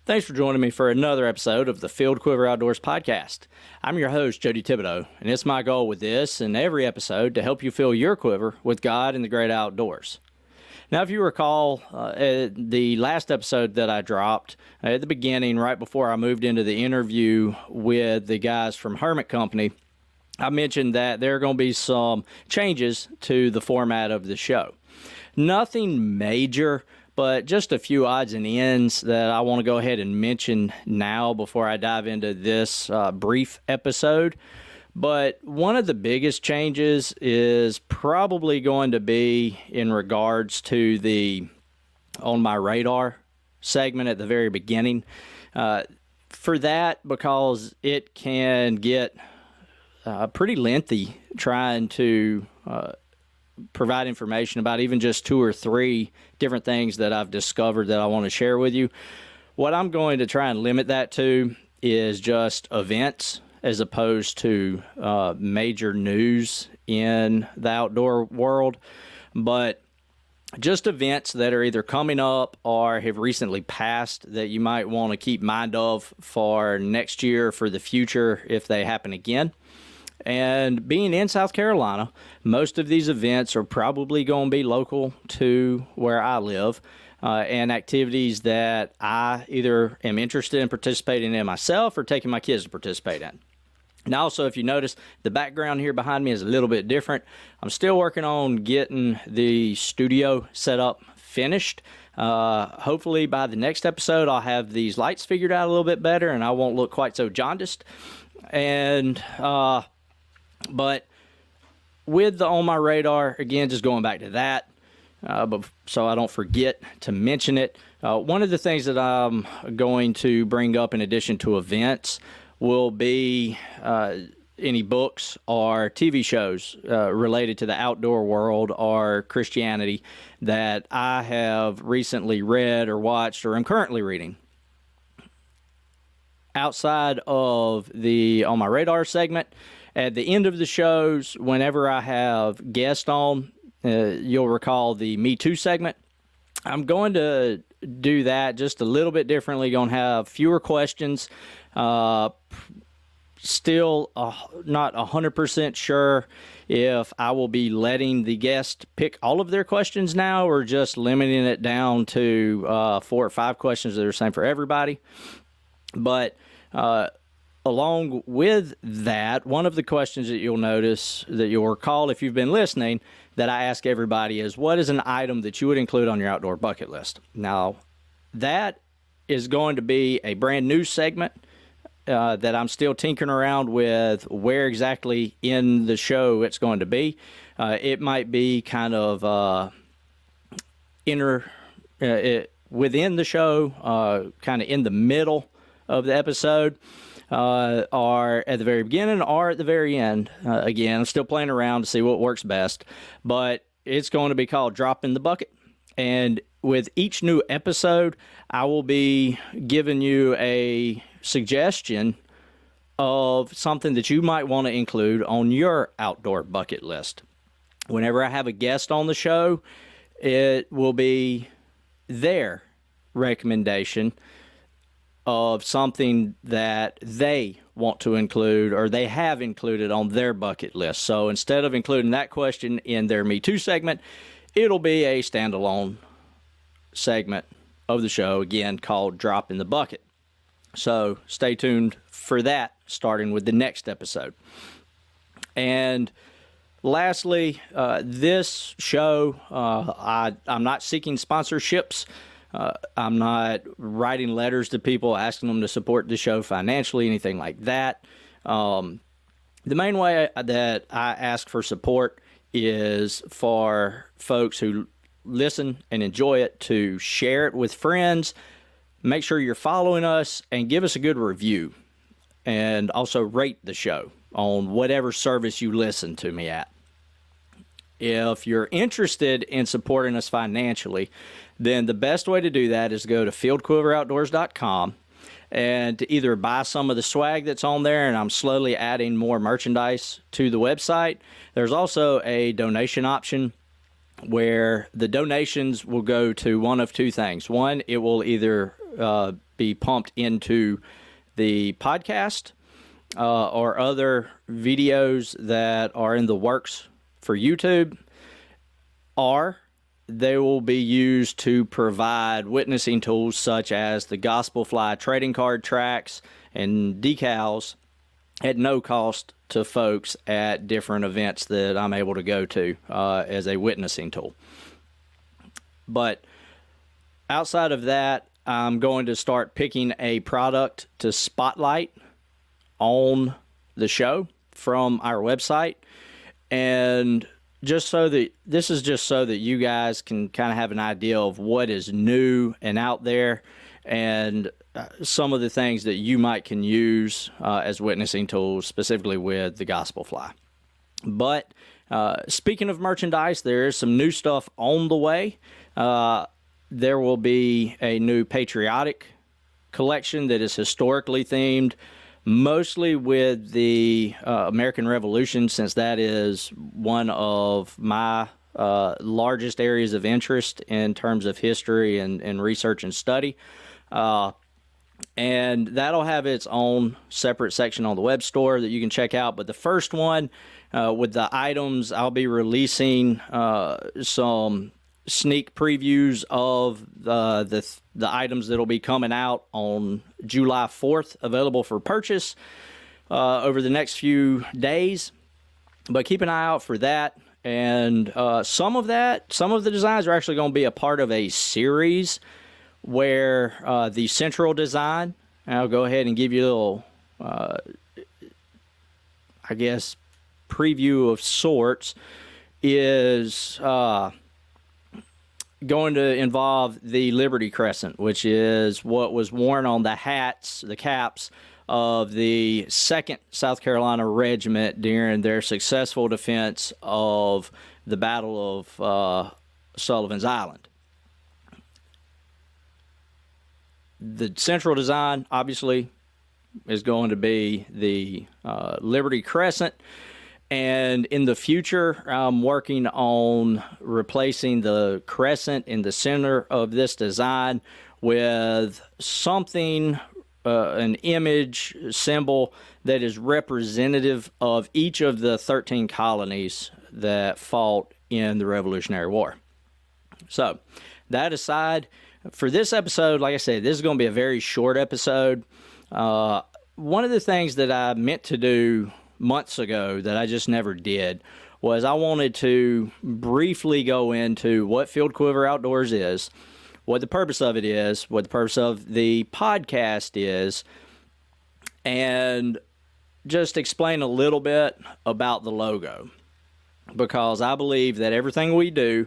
Thanks for joining me for another episode of the Filled Quiver Outdoors podcast. I'm your host, Jody Thibodeau, and it's my goal with this and every episode to help you fill your quiver with God and the great outdoors. Now, if you recall, the last episode that I dropped at the beginning, right before I moved into the interview with the guys from Hermit Company, I mentioned that there are going to be some changes to the format of the show. Nothing major, but just a few odds and ends that I want to go ahead and mention now before I dive into this brief episode. But one of the biggest changes is probably going to be in regards to the On My Radar segment at the very beginning. For that, because it can get pretty lengthy trying to provide information about even just 2 or 3 different things that I've discovered that I want to share with you. What I'm going to try and limit that to is just events as opposed to major news in the outdoor world, but just events that are either coming up or have recently passed that you might want to keep mind of for next year, for the future, if they happen again. And being in South Carolina, most of these events are probably going to be local to where I live, and activities that I either am interested in participating in myself or taking my kids to participate in. Now, also, if you notice, the background here behind me is a little bit different. I'm still working on getting the studio set up finished. Hopefully by the next episode, I'll have these lights figured out a little bit better and I won't look quite so jaundiced. And but with the On My Radar, again, just going back to that, but so I don't forget to mention it, one of the things that I'm going to bring up in addition to events will be any books or TV shows related to the outdoor world or Christianity that I have recently read or watched or am currently reading. Outside of the On My Radar segment, at the end of the shows, whenever I have guests on, you'll recall the Me Too segment. I'm going to do that just a little bit differently. Going to have fewer questions. Still not 100% sure if I will be letting the guest pick all of their questions now or just limiting it down to 4 or 5 questions that are the same for everybody. But along with that, one of the questions that you'll notice, that you'll recall if you've been listening, that I ask everybody is, what is an item that you would include on your outdoor bucket list? Now, that is going to be a brand new segment that I'm still tinkering around with where exactly in the show it's going to be. It might be kind of within the show, kind of in the middle of the episode, or at the very beginning or at the very end. Again, I'm still playing around to see what works best, but it's going to be called Drop in the Bucket. And with each new episode, I will be giving you a suggestion of something that you might want to include on your outdoor bucket list. Whenever I have a guest on the show, it will be their recommendation of something that they want to include or they have included on their bucket list. So instead of including that question in their Me Too segment, it'll be a standalone segment of the show, again, called Drop in the Bucket. So stay tuned for that, starting with the next episode. And lastly, this show, I'm not seeking sponsorships. I'm not writing letters to people asking them to support the show financially, anything like that. The main way that I ask for support is for folks who listen and enjoy it to share it with friends. Make sure you're following us and give us a good review. And also rate the show on whatever service you listen to me at. If you're interested in supporting us financially, then the best way to do that is go to filledquiveroutdoors.com and to either buy some of the swag that's on there, and I'm slowly adding more merchandise to the website. There's also a donation option where the donations will go to one of two things. One, it will either be pumped into the podcast or other videos that are in the works for YouTube, or they will be used to provide witnessing tools such as the Gospel Fly trading card tracks and decals at no cost to folks at different events that I'm able to go to as a witnessing tool. But outside of that, I'm going to start picking a product to spotlight on the show from our website. And just so that this is just so that you guys can kind of have an idea of what is new and out there, and some of the things that you can use as witnessing tools, specifically with the Gospel Fly. But speaking of merchandise, there is some new stuff on the way. There will be a new patriotic collection that is historically themed, mostly with the American Revolution, since that is one of my largest areas of interest in terms of history and research and study. And that'll have its own separate section on the web store that you can check out. But the first one, with the items, I'll be releasing some sneak previews of the items that'll be coming out on July 4th, available for purchase over the next few days. But keep an eye out for that. And some of the designs are actually going to be a part of a series where the central design, and I'll go ahead and give you a little, preview of sorts, is going to involve the Liberty Crescent, which is what was worn on the caps of the 2nd South Carolina Regiment during their successful defense of the Battle of Sullivan's Island. The central design, obviously, is going to be the Liberty Crescent. And in the future, I'm working on replacing the crescent in the center of this design with something, an image symbol that is representative of each of the 13 colonies that fought in the Revolutionary War. So, that aside, for this episode, like I said, this is going to be a very short episode. One of the things that I meant to do months ago that I just never did was I wanted to briefly go into what Filled Quiver Outdoors is, what the purpose of it is, what the purpose of the podcast is, and just explain a little bit about the logo. Because I believe that everything we do,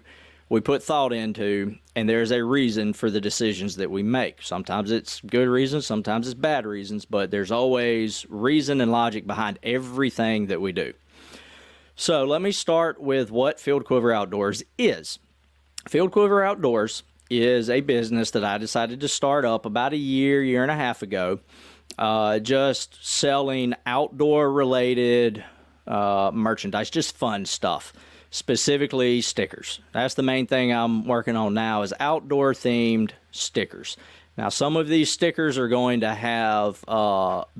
we put thought into, and there's a reason for the decisions that we make. Sometimes it's good reasons, sometimes it's bad reasons, but there's always reason and logic behind everything that we do. So let me start with what Filled Quiver Outdoors is. Filled Quiver Outdoors is a business that I decided to start up about a year and a half ago, just selling outdoor-related merchandise, just fun stuff. Specifically stickers. That's the main thing I'm working on now, is outdoor themed stickers. Now, some of these stickers are going to have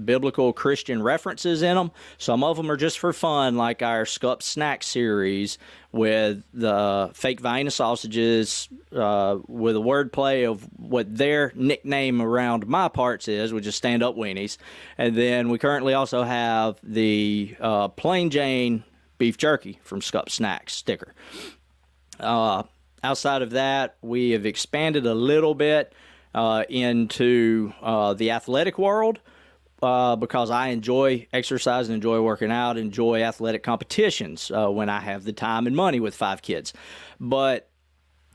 biblical Christian references in them. Some of them are just for fun, like our Scup Snack series with the fake Vienna sausages with a wordplay of what their nickname around my parts is, which is stand-up weenies. And then we currently also have the Plain Jane beef jerky from Scup Snacks sticker. Outside of that, we have expanded a little bit into the athletic world because I enjoy exercise and enjoy working out, enjoy athletic competitions when I have the time and money with 5 kids. But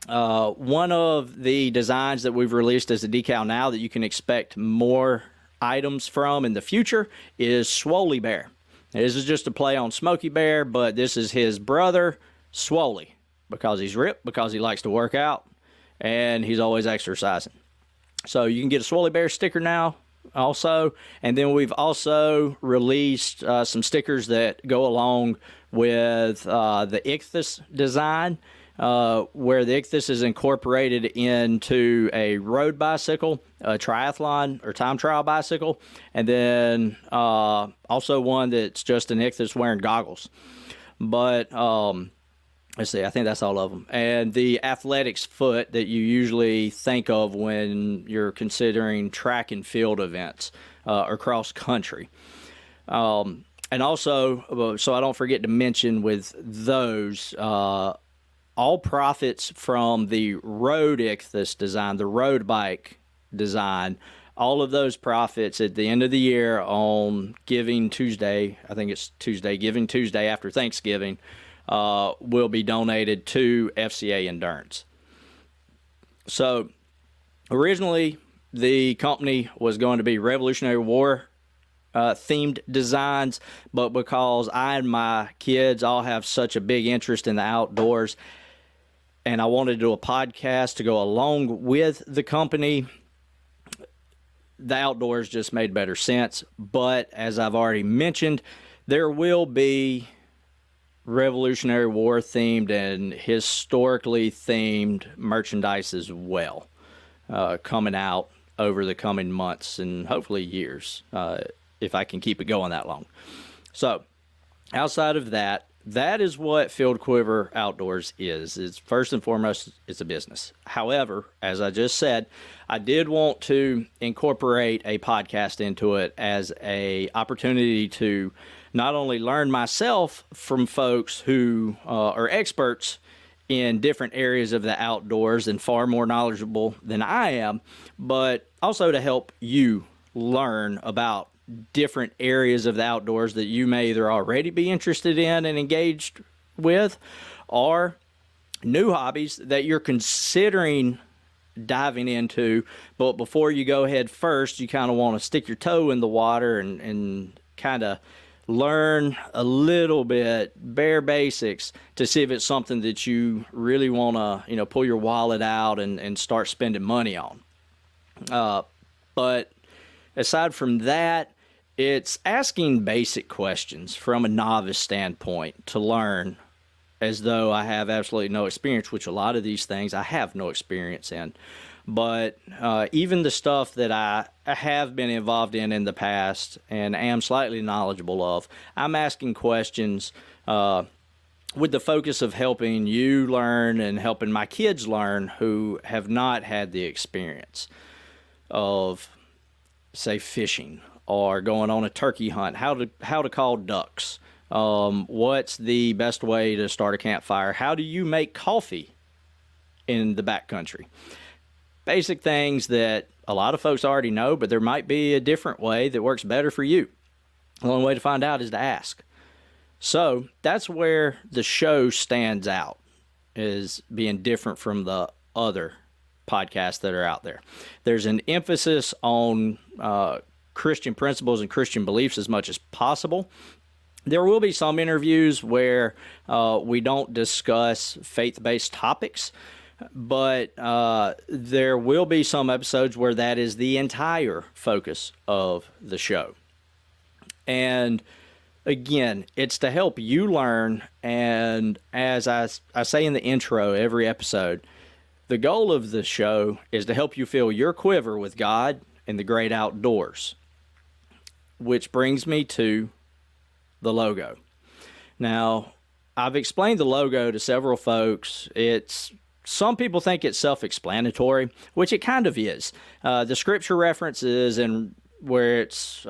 one of the designs that we've released as a decal now that you can expect more items from in the future is Swoley Bear. This is just a play on Smokey Bear, but this is his brother, Swoley, because he's ripped, because he likes to work out, and he's always exercising. So you can get a Swoley Bear sticker now also, and then we've also released some stickers that go along with the Ichthus design. where the ichthys is incorporated into a road bicycle, a triathlon or time trial bicycle, and then also one that's just an ichthys wearing goggles. But let's see, I think that's all of them. And the athletics foot that you usually think of when you're considering track and field events or cross country. And also, so I don't forget to mention with those, all profits from the road ichthys design, the road bike design, all of those profits at the end of the year on Giving Tuesday, I think it's Tuesday, Giving Tuesday after Thanksgiving, will be donated to FCA Endurance. So originally the company was going to be Revolutionary War themed designs, but because I and my kids all have such a big interest in the outdoors, and I wanted to do a podcast to go along with the company, the outdoors just made better sense. But as I've already mentioned, there will be Revolutionary War themed and historically themed merchandise as well coming out over the coming months and hopefully years, if I can keep it going that long. So outside of that, that is what Filled Quiver Outdoors is. It's first and foremost, it's a business. However, as I just said, I did want to incorporate a podcast into it as a opportunity to not only learn myself from folks who are experts in different areas of the outdoors and far more knowledgeable than I am, but also to help you learn about different areas of the outdoors that you may either already be interested in and engaged with, or new hobbies that you're considering diving into, but before you go head first, you kind of want to stick your toe in the water and kind of learn a little bit, bare basics, to see if it's something that you really want to, pull your wallet out and start spending money on. But aside from that, it's asking basic questions from a novice standpoint to learn as though I have absolutely no experience, which a lot of these things I have no experience in. But even the stuff that I have been involved in the past and am slightly knowledgeable of, I'm asking questions with the focus of helping you learn and helping my kids learn who have not had the experience of, say, fishing or going on a turkey hunt, how to call ducks, what's the best way to start a campfire, how do you make coffee in the backcountry. Basic things that a lot of folks already know, but there might be a different way that works better for you. The only way to find out is to ask. So that's where the show stands out, is being different from the other podcasts that are out there. There's an emphasis on Christian principles and Christian beliefs as much as possible. There will be some interviews where we don't discuss faith-based topics, but there will be some episodes where that is the entire focus of the show. And again, it's to help you learn, and as I say in the intro every episode, the goal of the show is to help you fill your quiver with God and the great outdoors. Which brings me to the logo. Now, I've explained the logo to several folks. Some people think it's self-explanatory, which it kind of is. The scripture references and where it's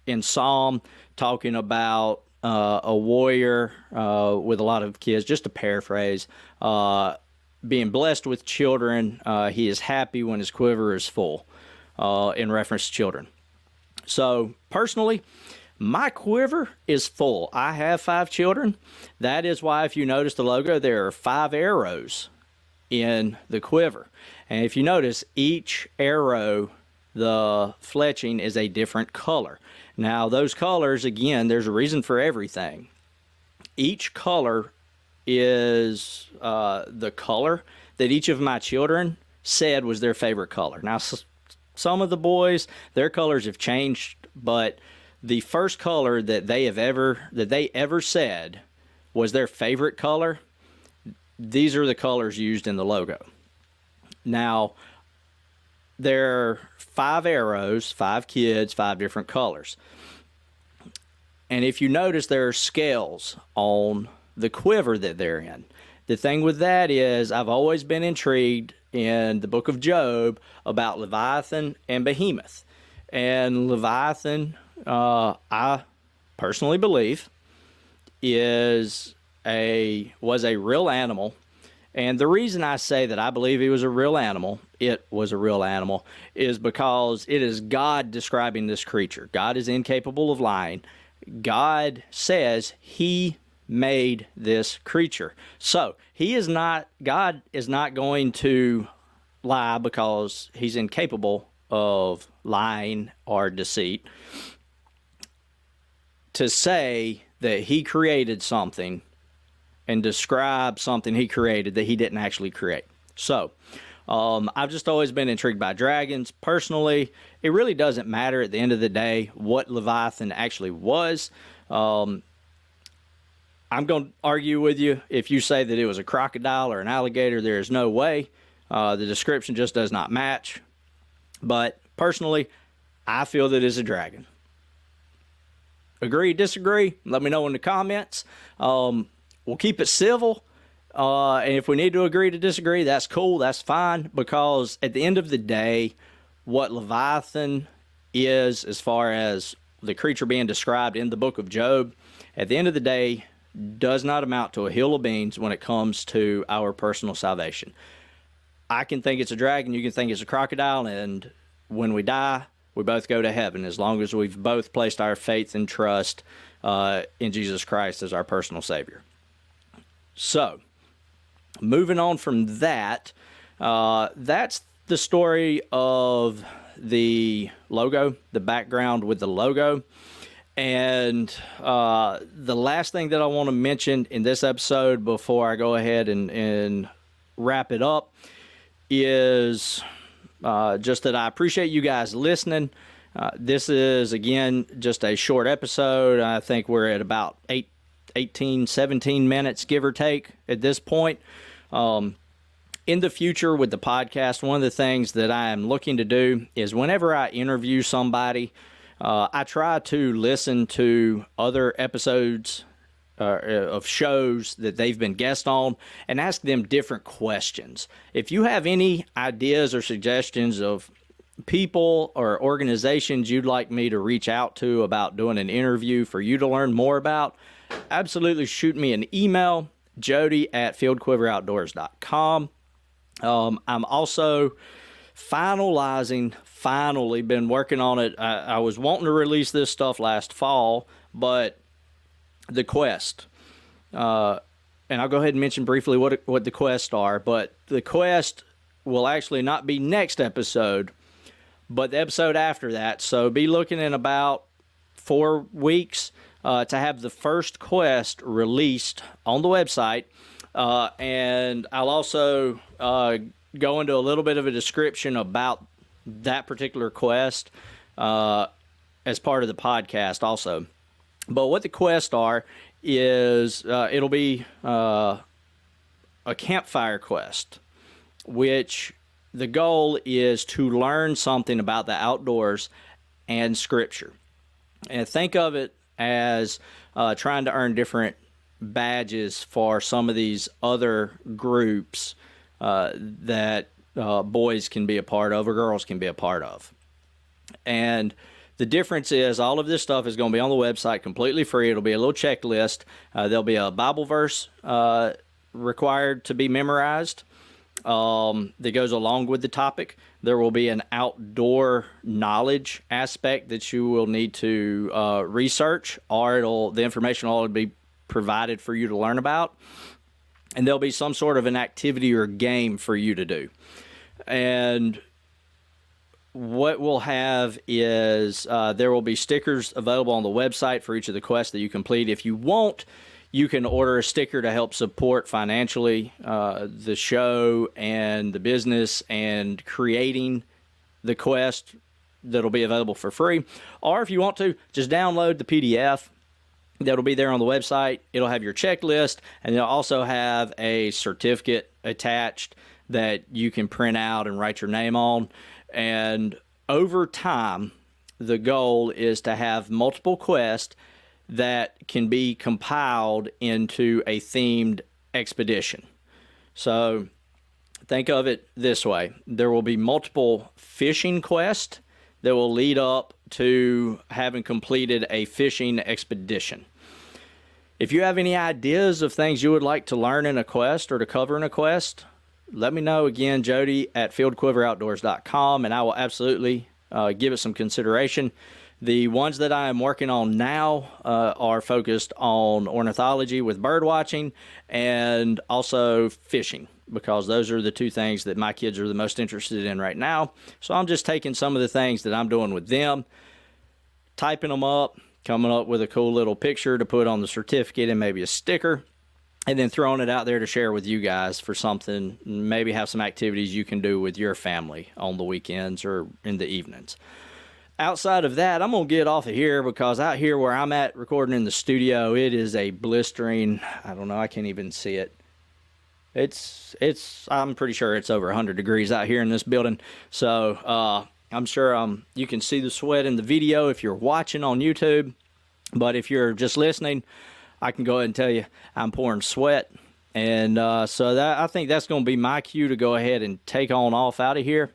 in Psalm talking about a warrior with a lot of kids, just to paraphrase, being blessed with children. He is happy when his quiver is full, in reference to children. So personally, my quiver is full. I have 5 children. That is why, if you notice the logo, there are 5 arrows in the quiver. And if you notice, each arrow, the fletching is a different color. Now, those colors, again, there's a reason for everything. Each color is the color that each of my children said was their favorite color. Now, some of the boys, their colors have changed, but the first color that they ever said was their favorite color, these are the colors used in the logo. Now, there are 5 arrows, 5 kids, 5 different colors. And if you notice, there are scales on the quiver that they're in. The thing with that is, I've always been intrigued in the book of Job about Leviathan and Behemoth. And Leviathan, I personally believe, was a real animal. And the reason I say that I believe it was a real animal, is because it is God describing this creature. God is incapable of lying. God says he made this creature. So God is not going to lie because he's incapable of lying or deceit. To say that he created something and describe something he created that he didn't actually create. So, I've just always been intrigued by dragons. Personally, it really doesn't matter at the end of the day what Leviathan actually was. I'm going to argue with you if you say that it was a crocodile or an alligator. There is no way. The description just does not match. But personally, I feel that it's a dragon. Agree, disagree? Let me know in the comments. We'll keep it civil. And if we need to agree to disagree, that's cool. That's fine. Because at the end of the day, what Leviathan is, as far as the creature being described in the book of Job, at the end of the day, does not amount to a hill of beans when it comes to our personal salvation. I can think it's a dragon, you can think it's a crocodile, and when we die, we both go to heaven as long as we've both placed our faith and trust in Jesus Christ as our personal Savior. So, moving on from that, that's the story of the logo, the background with the logo. And the last thing that I want to mention in this episode before I go ahead and wrap it up is just that I appreciate you guys listening. This is, again, just a short episode. I think we're at about 18, 17 minutes, give or take, at this point. In the future with the podcast, one of the things that I am looking to do is whenever I interview somebody, I try to listen to other episodes of shows that they've been guests on and ask them different questions. If you have any ideas or suggestions of people or organizations you'd like me to reach out to about doing an interview for you to learn more about, absolutely shoot me an email, jody@filledquiveroutdoors.com. I'm also finally been working on it. I was wanting to release this stuff last fall, but the quest, and I'll go ahead and mention briefly what the quests are, but the quest will actually not be next episode, but the episode after that. So be looking in about 4 weeks to have the first quest released on the website. And I'll also go into a little bit of a description about that particular quest as part of the podcast also. But what the quests are is it'll be a campfire quest, which the goal is to learn something about the outdoors and Scripture. And think of it as trying to earn different badges for some of these other groups that boys can be a part of or girls can be a part of. And the difference is all of this stuff is going to be on the website completely free. It'll be a little checklist. There'll be a Bible verse required to be memorized that goes along with the topic. There will be an outdoor knowledge aspect that you will need to research, or the information will be provided for you to learn about. And there'll be some sort of an activity or game for you to do. And what we'll have is there will be stickers available on the website for each of the quests that you complete. If you want, you can order a sticker to help support financially the show and the business and creating the quest that'll be available for free. Or if you want to, just download the PDF. that'll be there on the website. It'll have your checklist, and it'll also have a certificate attached that you can print out and write your name on. And over time, the goal is to have multiple quests that can be compiled into a themed expedition. So think of it this way. There will be multiple fishing quests that will lead up to having completed a fishing expedition. If you have any ideas of things you would like to learn in a quest or to cover in a quest, let me know. Again, Jody at filledquiveroutdoors.com, and I will absolutely give it some consideration. The ones that I am working on now are focused on ornithology with bird watching and also fishing, because those are the two things that my kids are the most interested in right now. So I'm just taking some of the things that I'm doing with them, typing them up, coming up with a cool little picture to put on the certificate and maybe a sticker, and then throwing it out there to share with you guys for something, maybe have some activities you can do with your family on the weekends or in the evenings. Outside of that, I'm going to get off of here, because out here where I'm at recording in the studio, it is a blistering, I don't know, I can't even see it. I'm pretty sure it's over 100 degrees out here in this building. So I'm sure you can see the sweat in the video if you're watching on YouTube. But if you're just listening, I can go ahead and tell you I'm pouring sweat. And so I think that's going to be my cue to go ahead and take on off out of here.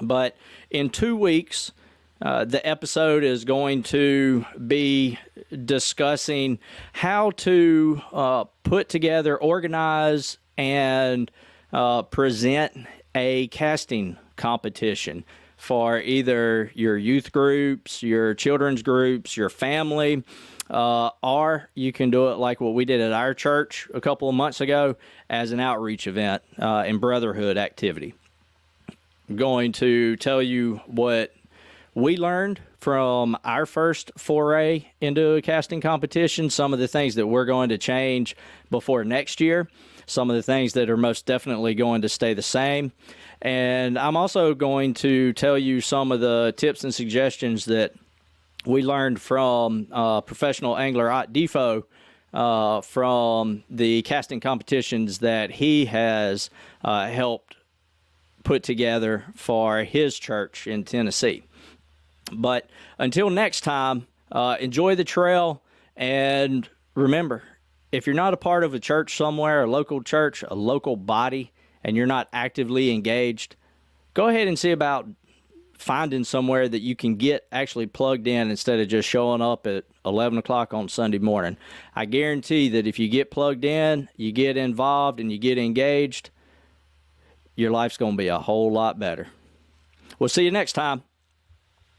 But in 2 weeks, the episode is going to be discussing how to put together, organize, and present a casting competition for either your youth groups, your children's groups, your family, or you can do it like what we did at our church a couple of months ago as an outreach event and brotherhood activity. I'm going to tell you what we learned from our first foray into a casting competition, some of the things that we're going to change before next year, some of the things that are most definitely going to stay the same. And I'm also going to tell you some of the tips and suggestions that we learned from professional angler Ott Defo from the casting competitions that he has helped put together for his church in Tennessee. But until next time, enjoy the trail, and remember, if you're not a part of a church somewhere, a local church, a local body, and you're not actively engaged, go ahead and see about finding somewhere that you can get actually plugged in instead of just showing up at 11 o'clock on Sunday morning. I guarantee that if you get plugged in, you get involved, and you get engaged, your life's going to be a whole lot better. We'll see you next time.